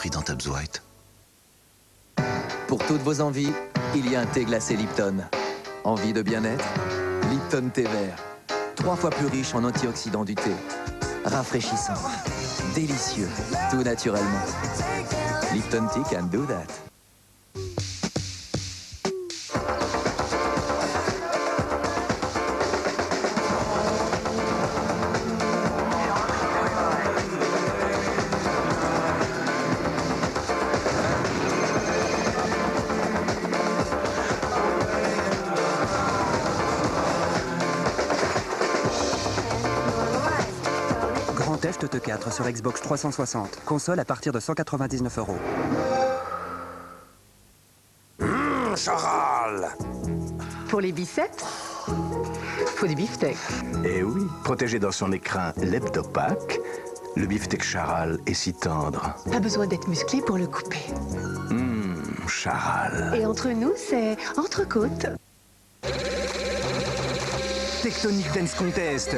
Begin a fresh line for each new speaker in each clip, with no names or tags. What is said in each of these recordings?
dans Tabs White.
Pour toutes vos envies, il y a un thé glacé Lipton. Envie de bien-être? Lipton thé vert. 3 fois plus riche en antioxydants du thé. Rafraîchissant. Délicieux. Tout naturellement. Lipton Tea can do that.
Grand Theft Auto 4 sur Xbox 360. Console à partir de 199 €.
Charal!
Pour les biceps, faut du beefsteak.
Eh oui, protégé dans son écrin l'hebdopaque, le beefsteak Charal est si tendre.
Pas besoin d'être musclé pour le couper.
Charal.
Et entre nous, c'est entrecôte.
Tectonic Dance Contest.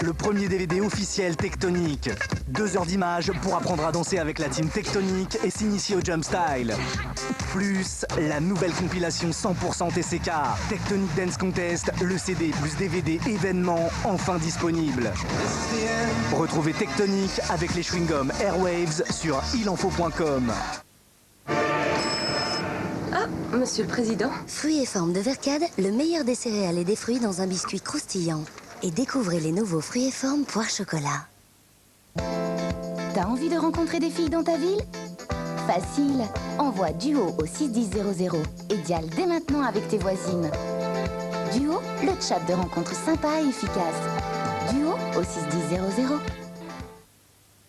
Le premier DVD officiel Tectonic. 2 heures d'image pour apprendre à danser avec la team Tectonic et s'initier au jump style. Plus la nouvelle compilation 100% TCK. Tectonic Dance Contest, le CD plus DVD événement enfin disponible. Retrouvez Tectonic avec les chewing-gums Airwaves sur ilenfo.com.
Monsieur le Président.
Fruits et formes de Vercade, le meilleur des céréales et des fruits dans un biscuit croustillant. Et découvrez les nouveaux fruits et formes poire chocolat.
T'as envie de rencontrer des filles dans ta ville? Facile. Envoie Duo au 61000 et diale dès maintenant avec tes voisines. Duo, le chat de rencontre sympa et efficace. Duo au 61000.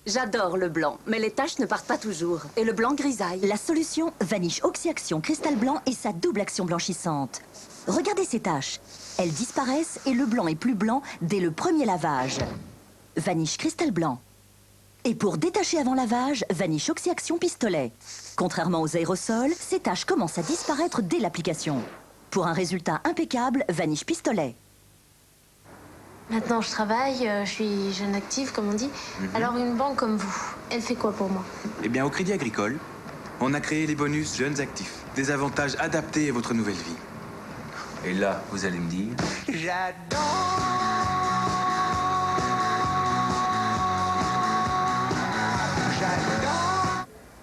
J'adore le blanc, mais les taches ne partent pas toujours. Et le blanc grisaille.
La solution Vanish Oxy-Action Cristal Blanc et sa double action blanchissante. Regardez ces taches. Elles disparaissent et le blanc est plus blanc dès le premier lavage. Vanish Cristal Blanc. Et pour détacher avant lavage, Vanish Oxy-Action Pistolet. Contrairement aux aérosols, ces taches commencent à disparaître dès l'application. Pour un résultat impeccable, Vanish Pistolet.
Maintenant, je travaille, je suis jeune active, comme on dit. Alors, une banque comme vous, elle fait quoi pour moi?
Eh bien, au Crédit Agricole, on a créé les bonus jeunes actifs. Des avantages adaptés à votre nouvelle vie. Et là, vous allez me dire...
J'adore!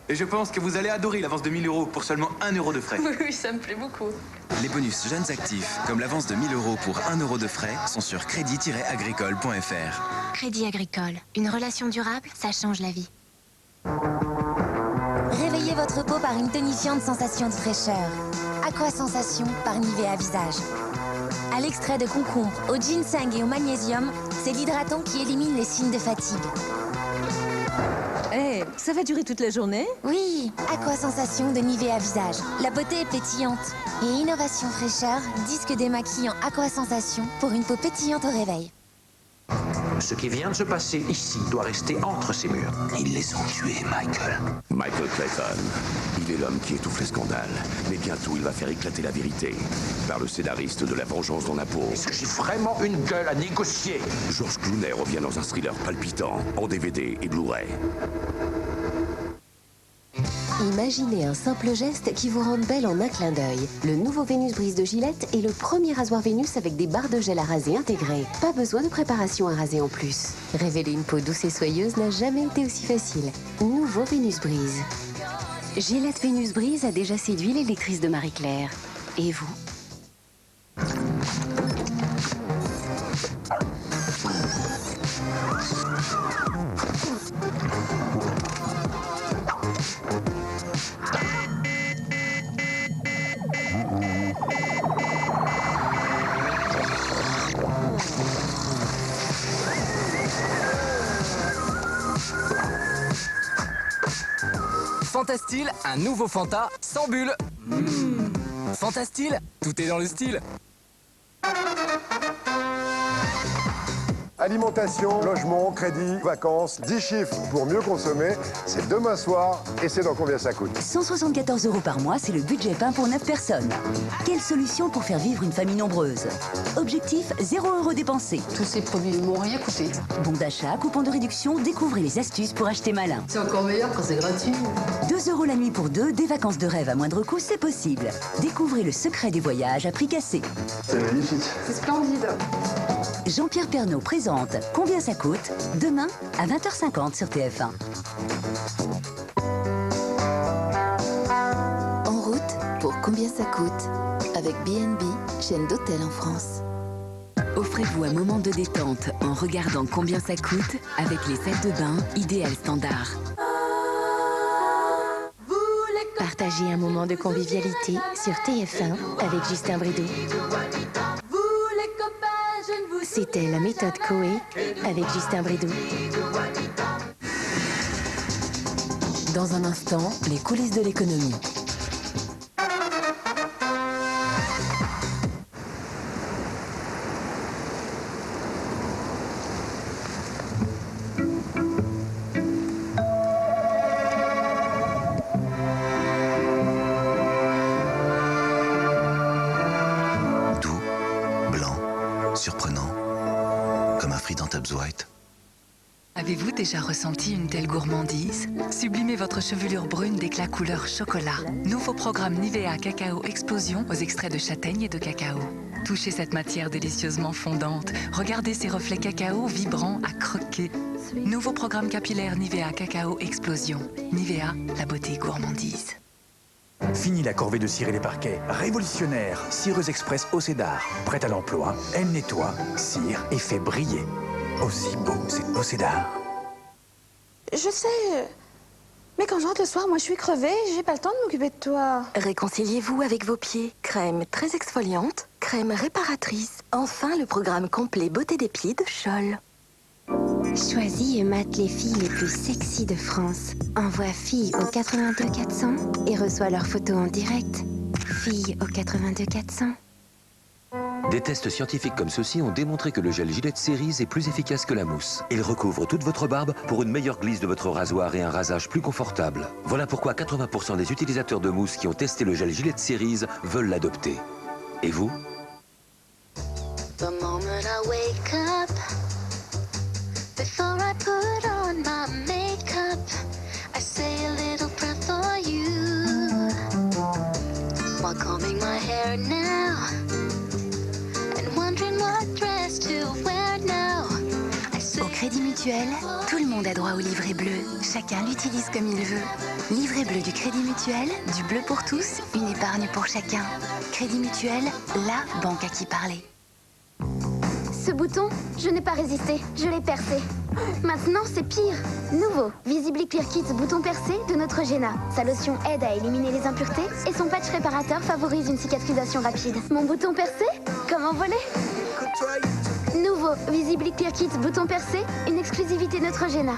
Et je pense que vous allez adorer l'avance de 1000 € pour seulement 1 € de frais.
Oui, ça me plaît beaucoup.
Les bonus jeunes actifs, comme l'avance de 1000 € pour 1 € de frais, sont sur crédit-agricole.fr.
Crédit Agricole. Une relation durable, ça change la vie.
Réveillez votre peau par une tonifiante sensation de fraîcheur. Aqua Sensation par Nivea Visage. À l'extrait de concombre, au ginseng et au magnésium, c'est l'hydratant qui élimine les signes de fatigue.
Eh, ça va durer toute la journée?
Oui, Aqua Sensation de Nivea Visage. La beauté est pétillante. Et Innovation Fraîcheur, disque démaquillant Aqua Sensation pour une peau pétillante au réveil.
Ce qui vient de se passer ici doit rester entre ces murs.
Ils les ont tués, Michael.
Michael Clayton. Il est l'homme qui étouffe les scandales. Mais bientôt, il va faire éclater la vérité. Par le scénariste de La Vengeance dans la peau.
Est-ce que j'ai vraiment une gueule à négocier?
George Clooney revient dans un thriller palpitant, en DVD et Blu-ray.
Imaginez un simple geste qui vous rende belle en un clin d'œil. Le nouveau Vénus Brise de Gillette est le premier rasoir Vénus avec des barres de gel à raser intégrées. Pas besoin de préparation à raser en plus. Révéler une peau douce et soyeuse n'a jamais été aussi facile. Nouveau Vénus Brise. Gillette Vénus Brise a déjà séduit les lectrices de Marie-Claire. Et vous?
Fantastyle, un nouveau Fanta sans bulle. Fantastyle, tout est dans le style.
Alimentation, logement, crédit, vacances, 10 chiffres pour mieux consommer. C'est demain soir et c'est dans combien ça coûte.
174 € par mois, c'est le budget pain pour 9 personnes. Quelle solution pour faire vivre une famille nombreuse? Objectif, 0 € dépensé.
Tous ces produits ne m'ont rien coûté.
Bon d'achat, coupon de réduction, découvrez les astuces pour acheter malin.
C'est encore meilleur quand c'est gratuit.
2 € la nuit pour deux, des vacances de rêve à moindre coût, c'est possible. Découvrez le secret des voyages à prix cassé.
C'est magnifique.
C'est splendide.
Jean-Pierre Pernaut présente Combien ça coûte? Demain à 20h50 sur TF1.
En route pour Combien ça coûte avec B&B, chaîne d'hôtels en France.
Offrez-vous un moment de détente en regardant Combien ça coûte avec les salles de bain Idéal Standard.
Partagez un moment de convivialité sur TF1 avec Justin Bridoux. C'était la méthode Coé avec Justin Bridoux.
Dans un instant, les coulisses de l'économie.
Doux, blanc, surprenant, comme un Freedent Tabs White.
Avez-vous déjà ressenti une telle gourmandise? Sublimez votre chevelure brune d'éclat couleur chocolat. Nouveau programme Nivea Cacao Explosion aux extraits de châtaigne et de cacao. Touchez cette matière délicieusement fondante. Regardez ces reflets cacao vibrants à croquer. Nouveau programme capillaire Nivea Cacao Explosion. Nivea, la beauté gourmandise.
Fini la corvée de cirer les parquets. Révolutionnaire, cireuse express au Cédar. Prête à l'emploi, elle nettoie, cire et fait briller. Aussi beau, c'est au Cédar.
Je sais, mais quand je rentre le soir, moi je suis crevée, j'ai pas le temps de m'occuper de toi.
Réconciliez-vous avec vos pieds. Crème très exfoliante, crème réparatrice. Enfin, le programme complet beauté des pieds de Scholl.
Choisis et mate les filles les plus sexy de France. Envoie filles au 82 400 et reçois leurs photos en direct. Filles au 82 400.
Des tests scientifiques comme ceux-ci ont démontré que le gel Gillette Series est plus efficace que la mousse. Il recouvre toute votre barbe pour une meilleure glisse de votre rasoir et un rasage plus confortable. Voilà pourquoi 80% des utilisateurs de mousse qui ont testé le gel Gillette Series veulent l'adopter. Et vous?
The moment I wake up, before I put on my makeup, I say a little prayer for you. While combing my hair now, and wondering what dress to wear now.
Au Crédit Mutuel, tout le monde a droit au livret bleu. Chacun l'utilise comme il veut. Livret bleu du Crédit Mutuel, du bleu pour tous, une épargne pour chacun. Crédit Mutuel, la banque à qui parler.
Ce bouton, je n'ai pas résisté, je l'ai percé. Maintenant, c'est pire. Nouveau, Visibly Clear Kit bouton percé de Neutrogena. Sa lotion aide à éliminer les impuretés et son patch réparateur favorise une cicatrisation rapide. Mon bouton percé? Comment voler? Nouveau, Visibly Clear Kit bouton percé, une exclusivité Neutrogena.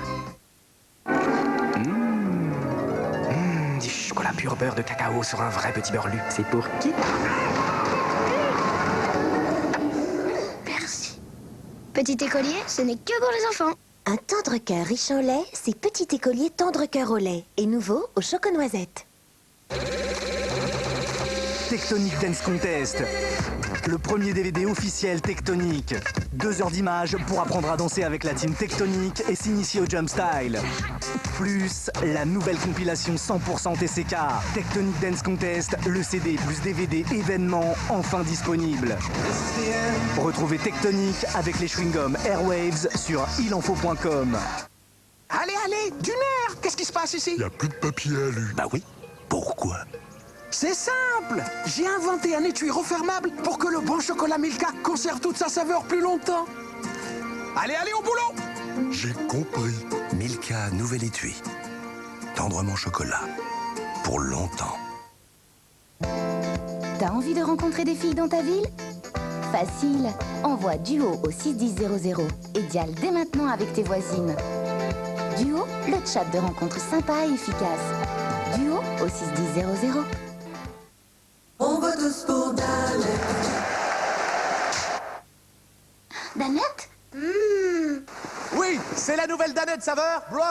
Du chocolat pur beurre de cacao sur un vrai petit beurre lu. C'est pour qui?
Petit écolier, ce n'est que pour les enfants.
Un tendre cœur riche en lait, c'est Petit Écolier tendre cœur au lait. Et nouveau au choco-noisette.
Tectonic Dance Contest. Le premier DVD officiel Tectonic. 2 heures d'images pour apprendre à danser avec la team Tectonic et s'initier au jump style. Plus la nouvelle compilation 100% TCK. Tectonic Dance Contest, le CD plus DVD événement enfin disponible. Retrouvez Tectonic avec les chewing-gums Airwaves sur ilenfo.com.
Allez, allez, du nerf! Qu'est-ce qui se passe ici?
Y a plus de papier à lu.
Bah oui. Pourquoi? C'est simple! J'ai inventé un étui refermable pour que le bon chocolat Milka conserve toute sa saveur plus longtemps. Allez, allez, au boulot!
J'ai compris. Milka, nouvel étui. Tendrement chocolat. Pour longtemps.
T'as envie de rencontrer des filles dans ta ville? Facile. Envoie Duo au 61000 et diale dès maintenant avec tes voisines. Duo, le chat de rencontre sympa et efficace. Duo au 61000.
On va tous pour Danette.
Danette?
Oui, c'est la nouvelle danette saveur Brownie.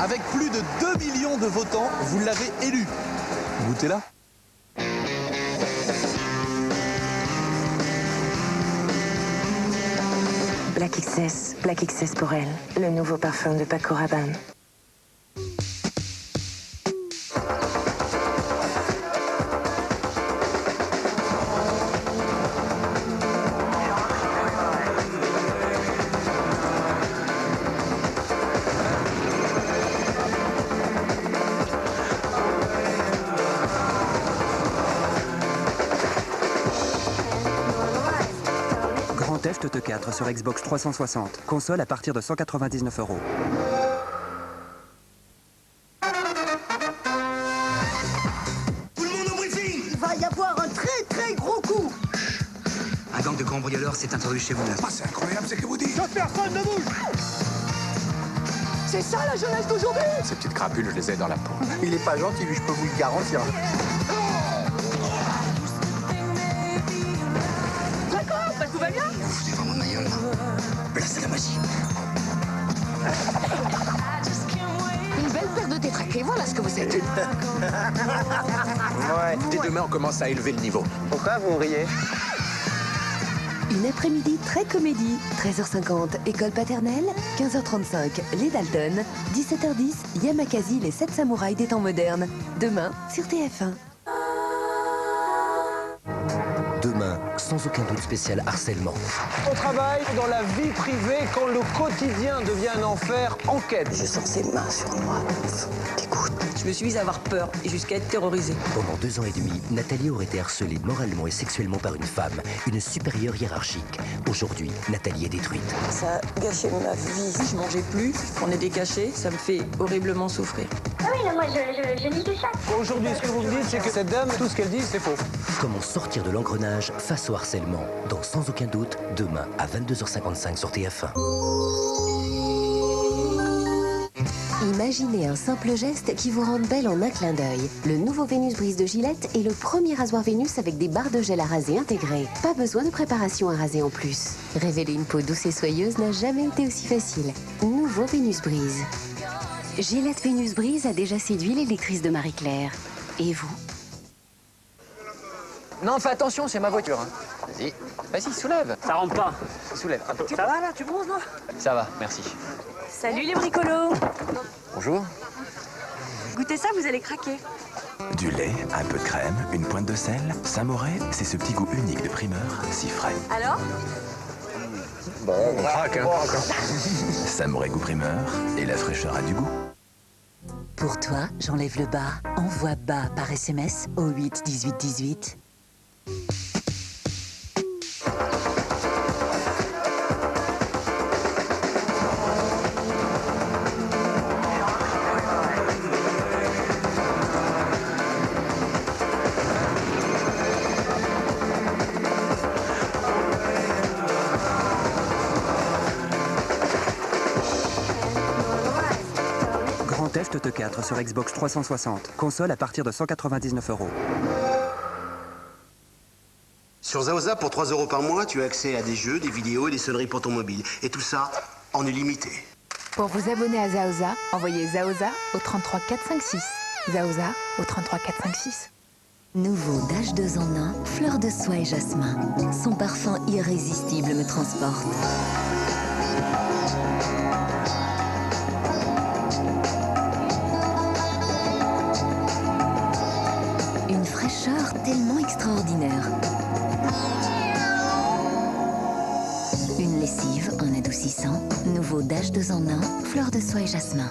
Avec plus de 2 millions de votants, vous l'avez élu. Goûtez-la.
Black XS pour elle, le nouveau parfum de Paco Rabanne.
Grand Theft Auto 4 sur Xbox 360. Console à partir de 199 €.
Tout le monde au briefing!
Il va y avoir un très gros coup.
Un gang de cambrioleurs s'est introduit chez vous.
Ah, c'est incroyable ce que vous dites.
Personne ne bouge. C'est ça la jeunesse d'aujourd'hui.
Ces petites crapules, je les ai dans la peau.
Il est pas gentil, lui, je peux vous le garantir.
D'accord, bah tout va bien.
Vous foutez vraiment de ma gueule, là. Là, c'est la magie.
Une belle paire de détraqués, voilà ce que vous êtes.
Ouais, dès demain, on commence à élever le niveau.
Pourquoi vous riez?
Une après-midi très comédie, 13h50, école paternelle, 15h35, les Dalton, 17h10, Yamakasi, les 7 samouraïs des temps modernes. Demain, sur TF1.
Demain, sans aucun doute spécial harcèlement.
Au travail, dans la vie privée, quand le quotidien devient un enfer, enquête.
Je sens ses mains sur moi. Écoute.
Je me suis mise à avoir peur et jusqu'à être terrorisée.
Pendant 2 ans et demi, Nathalie aurait été harcelée moralement et sexuellement par une femme, une supérieure hiérarchique. Aujourd'hui, Nathalie est détruite.
Ça a gâché ma vie. Je mangeais plus, je prenais des cachets, ça me fait horriblement souffrir.
Ah oui, non, moi je nie tout ça.
Aujourd'hui, ce que vous me dites, c'est que cette dame, tout ce qu'elle dit, c'est faux.
Comment sortir de l'engrenage face au harcèlement? Dans Sans aucun doute, demain à 22h55 sur TF1.
Imaginez un simple geste qui vous rende belle en un clin d'œil. Le nouveau Vénus Brise de Gillette est le premier rasoir Vénus avec des barres de gel à raser intégrées. Pas besoin de préparation à raser en plus. Révéler une peau douce et soyeuse n'a jamais été aussi facile. Nouveau Vénus Brise. Gillette Vénus Brise a déjà séduit les lectrices de Marie-Claire. Et vous?
Non, fais attention, c'est ma voiture. Hein. Vas-y, vas-y, soulève. Ça rentre pas. Soulève. Ça va là, tu bronzes là? Ça va, merci.
Salut les bricolos.
Bonjour.
Goûtez ça, vous allez craquer.
Du lait, un peu de crème, une pointe de sel. Saint-Moré, c'est ce petit goût unique de primeur, si frais.
Alors?
Bon, on craque, hein. Saint-Moré goût primeur, et la fraîcheur a du goût.
Pour toi, j'enlève le bas. Envoie bas par SMS au 8 18 18.
Grand Theft Auto 4 sur Xbox 360. Console à partir de 199 €.
Sur Zaoza, pour 3 € par mois, tu as accès à des jeux, des vidéos et des sonneries pour ton mobile. Et tout ça en illimité.
Pour vous abonner à Zaoza, envoyez Zaoza au 33 456. Zaoza au 33 456.
Nouveau d'H2 en 1, fleur de soie et jasmin. Son parfum irrésistible me transporte. Une fraîcheur tellement extraordinaire. Une lessive en adoucissant. Nouveau d'H2 en 1, fleur de soie et jasmin.